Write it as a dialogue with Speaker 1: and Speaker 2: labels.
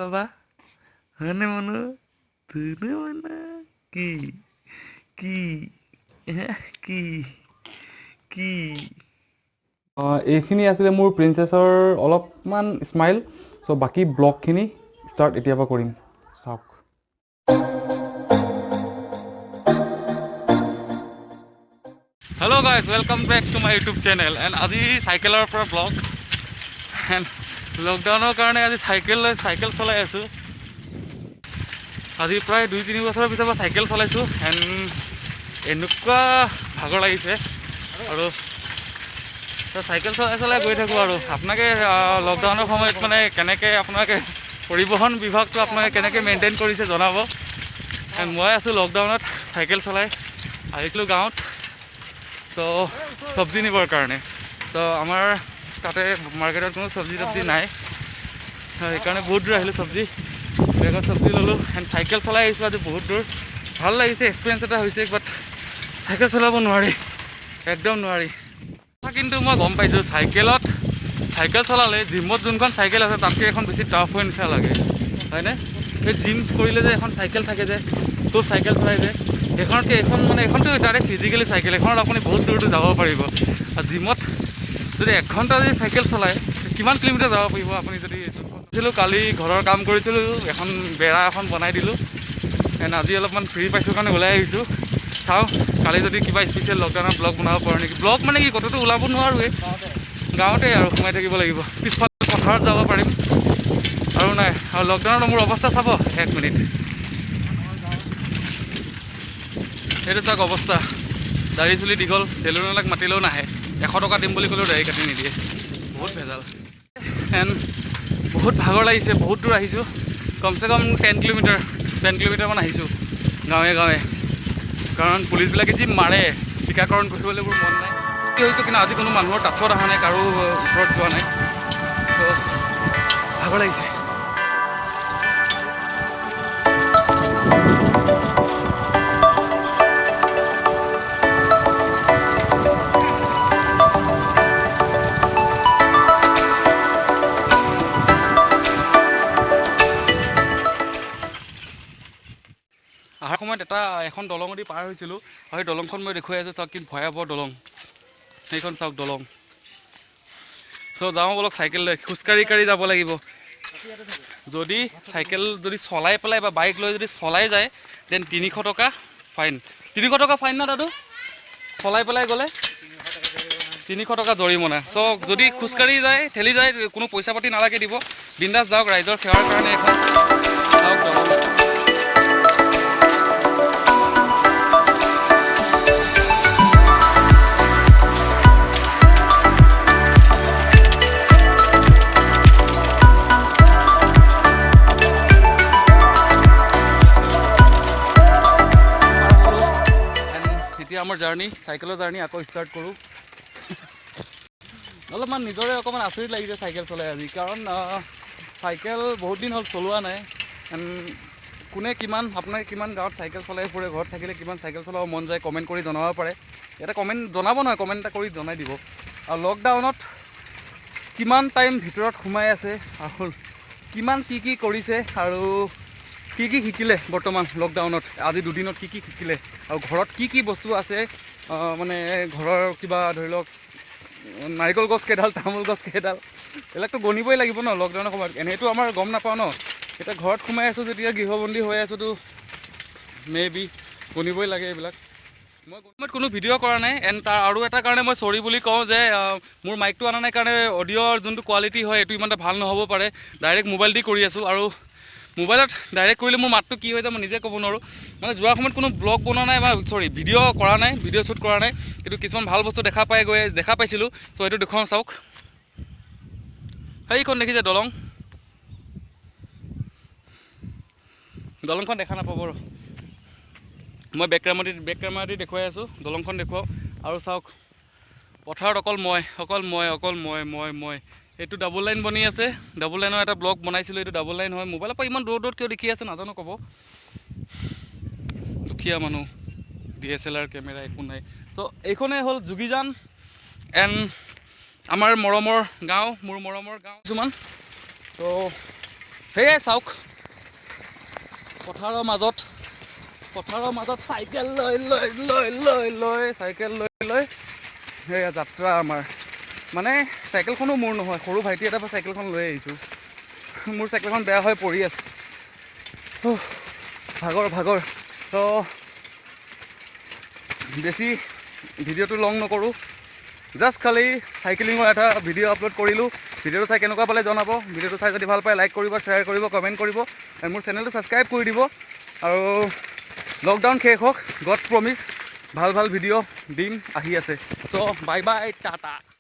Speaker 1: বাবা হয়নে মনো ধুনে মনা কি কি কি কি
Speaker 2: এইখিনি আছিলে মোৰ প্ৰিন্সেছৰ অলপমান স্মাইল। চ' বাকী ব্লগখিনি ষ্টাৰ্ট এতিয়াৰ পৰা কৰিম, চাওক।
Speaker 1: Hello' guys, welcome back to my YouTube channel. And আজি চাইকেলৰ পৰা ব্লগ। এণ্ড লকডাউনৰ কাৰণে আজি চাইকেল চলাই আছোঁ। আজি প্ৰায় 2-3 বছৰৰ পিছৰ পৰা চাইকেল চলাইছোঁ। এণ্ড এনেকুৱা ভাগৰ লাগিছে আৰু চাইকেল চলাই গৈ থাকোঁ। আৰু আপোনাকে লকডাউনৰ সময়ত মানে কেনেকৈ আপোনালোকে পৰিবহণ বিভাগটো আপোনালোকে কেনেকৈ মেইনটেইন কৰিছে জনাব। এণ্ড মই আছোঁ লকডাউনত চাইকেল চলাই আহিছিলোঁ গাঁৱত, তো চব্জি নিবৰ কাৰণে। তো আমাৰ তাতে মাৰ্কেটত কোনো চব্জি নাই, সেইকাৰণে বহুত দূৰ আহিলোঁ। বেগত চব্জি ল'লোঁ এণ্ড চাইকেল চলাই আহিছোঁ আজি বহুত দূৰ। ভাল লাগিছে, এক্সপিৰিয়েঞ্চ এটা হৈছে। বাট চাইকেল চলাব নোৱাৰি, একদম নোৱাৰি। কিন্তু মই গম পাইছোঁ চাইকেল চলালে জিমত যোনখন চাইকেল আছে তাতকৈ এখন বেছি টাফ হৈ নিচিনা লাগে, হয়নে? এই জিম কৰিলে যে এখন চাইকেল থাকে যে তোৰ চাইকেল চলাই যে এইখনতকৈ এইখনতো ডাইৰেক্ট ফিজিকেলি চাইকেল, এখনত আপুনি বহুত দূৰ যাব পাৰিব। আৰু জিমত যদি 1 ঘণ্টা যদি চাইকেল চলায় কিমান কিলোমিটাৰ যাব পাৰিব আপুনি? যদি কালি ঘৰৰ কাম কৰিছিলোঁ, এখন বেৰা এখন বনাই দিলোঁ। এণ্ড আজি অলপমান ফ্ৰী পাইছোঁ কাৰণে ওলাই আহিছোঁ। চাওঁ কালি যদি কিবা স্পেচিয়েল লকডাউনৰ ব্লগ বনাব পাৰোঁ নেকি। ব্লগ মানে কি, ক'তোতো ওলাব নোৱাৰোঁৱেই, গাঁৱতে আৰু সোমাই থাকিব লাগিব। পিছফালে পথাৰত যাব পাৰিম আৰু নাই। আৰু লকডাউনত মোৰ অৱস্থা চাব, 1 মিনিট সেইটো চাওক অৱস্থা। দাড়ি চুলি দীঘল, চেলুনবিলাক মাতিলেও নাহে, 100 টকা দিম বুলি ক'লেও দাড়ি কাটি নিদিয়ে, বহুত ভেজাল। এণ্ড বহুত ভাগৰ লাগিছে, বহুত দূৰ আহিছোঁ, কমচে কম 10 কিলোমিটাৰমান আহিছোঁ গাঁৱে গাঁৱে। কাৰণ পুলিচবিলাকে যি মাৰে, টীকাকৰণ কৰিবলৈ মোৰ মন নাই কি হৈছোঁ, কিন্তু আজি কোনো মানুহৰ টাচত অহা নাই, কাৰো ওচৰত যোৱা নাই। তো ভাগৰ লাগিছে। অহাৰ সময়ত এখন দলঙেদি পাৰ হৈছিলোঁ, আৰু সেই দলংখন মই দেখুৱাই আছোঁ। চাওক কি ভয়াৱহ দলং, সেইখন চাওক দলং। চ' যাওঁ বলক, চাইকেল লৈ খোজকাঢ়ি যাব লাগিব। যদি চাইকেল চলাই পেলাই বা বাইক লৈ যদি চলাই যায় দেন 300 টকা ফাইন। 300 টকা ফাইন না দাদু? চলাই পেলাই গ'লে 300 টকা জৰিমনা। চ' যদি খোজকাঢ়ি যায়, ঠেলি যায়, কোনো পইচা পাতি নালাগে দিব, বিন্দাছ যাওক। ৰাইজৰ সেৱাৰ কাৰণে এখন চাওক দলং। এতিয়া আমাৰ চাইকেলৰ জাৰ্ণি আকৌ ষ্টাৰ্ট কৰোঁ। অলপমান নিজৰে অকণমান আচৰিত লাগিছে চাইকেল চলাই আজি, কাৰণ চাইকেল বহুত দিন হ'ল চলোৱা নাই। আপোনাক কিমান গাঁৱত চাইকেল চলাই ফুৰে, ঘৰত থাকিলে কিমান চাইকেল চলাব মন যায়, কমেণ্ট কৰি জনাব পাৰে। এটা কমেণ্ট এটা কৰি জনাই দিব। আৰু লকডাউনত কিমান টাইম ভিতৰত সোমাই আছে, আৰু কিমান কি কৰিছে, আৰু কি শিকিলে বৰ্তমান লকডাউনত, আজি 2 দিনত কি শিকিলে, আৰু ঘৰত কি বস্তু আছে, মানে ঘৰৰ কিবা ধৰি লওক নাৰিকল গছ কেইডাল, তামোল গছ কেইডাল, এইবিলাকতো গণিবই লাগিব ন লকডাউনৰ সময়ত। এনেইতো আমাৰ গম নাপাওঁ ন, এতিয়া ঘৰত সোমাই আছোঁ যেতিয়া, গৃহবন্দী হৈ আছোঁতো মে বি গণিবই লাগে এইবিলাক। মই কোনো ভিডিঅ' কৰা নাই। এণ্ড তাৰ আৰু এটা কাৰণে মই চৰি বুলি কওঁ যে মোৰ মাইকটো অনা নাই কাৰণে অডিঅ'ৰ যোনটো কোৱালিটি হয় এইটো ইমান এটা ভাল নহ'ব পাৰে। ডাইৰেক্ট মোবাইল দি কৰি আছোঁ, আৰু মোবাইলত ডাইৰেক্ট কৰিলে মোৰ মাতটো কি হৈ যায় মই নিজে ক'ব নোৱাৰোঁ। মানে যোৱাৰ সময়ত কোনো ব্লগ বনোৱা নাই, বা ভিডিঅ' কৰা নাই, ভিডিঅ' শ্বুট কৰা নাই, কিন্তু কিছুমান ভাল বস্তু দেখা পাইছিলোঁ। চ' এইটো দেখুৱাওঁ চাওক। সেইখন দেখিছে দলংখন দেখা নাপাব ৰ, মই বেক কেমেৰা দি দেখুৱাই আছোঁ। দলংখন দেখুৱাওঁ। আৰু চাওক পথাৰত অকল মই। এইটো ডাবল লাইন বনি আছে, ডাবল লাইনৰ এটা ব্লগ বনাইছিলোঁ, এইটো ডাবল লাইন হয়। মোবাইলৰ পৰা ইমান দূৰত কিয় দেখি আছে নাজানো, ক'ব। দুখীয়া মানুহ, DSLR কেমেৰা একো নাই। চ' এইখনেই হ'ল যোগীজান এণ্ড আমাৰ মৰমৰ গাঁও, মোৰ মৰমৰ গাঁও কিছুমান। ত' সেয়াই চাওক পথাৰৰ মাজত চাইকেল লৈ সেয়া যাত্ৰা আমাৰ মানে চাইকেলখনো মোৰ নহয় সৰু ভাইটি এটাৰ পৰা চাইকেলখন লৈ আহিছোঁ মোৰ চাইকেলখন বেয়া হৈ পৰি আছে ভাগৰ তো বেছি ভিডিঅ'টো লং নকৰোঁ জাষ্ট খালি চাইকেলিঙৰ এটা ভিডিঅ' আপলোড কৰিলোঁ ভিডিঅ'টো চাই কেনেকুৱা পালে জনাব ভিডিঅ'টো চাই যদি ভাল পায় লাইক কৰিব শ্বেয়াৰ কৰিব কমেণ্ট কৰিব আৰু মোৰ চেনেলটো ছাবস্ক্ৰাইব কৰি দিব আৰু লকডাউন শেষ হওক গড প্ৰমিছ ভাল ভিডিঅ' দিম আহি আছে চ' বাই টাটা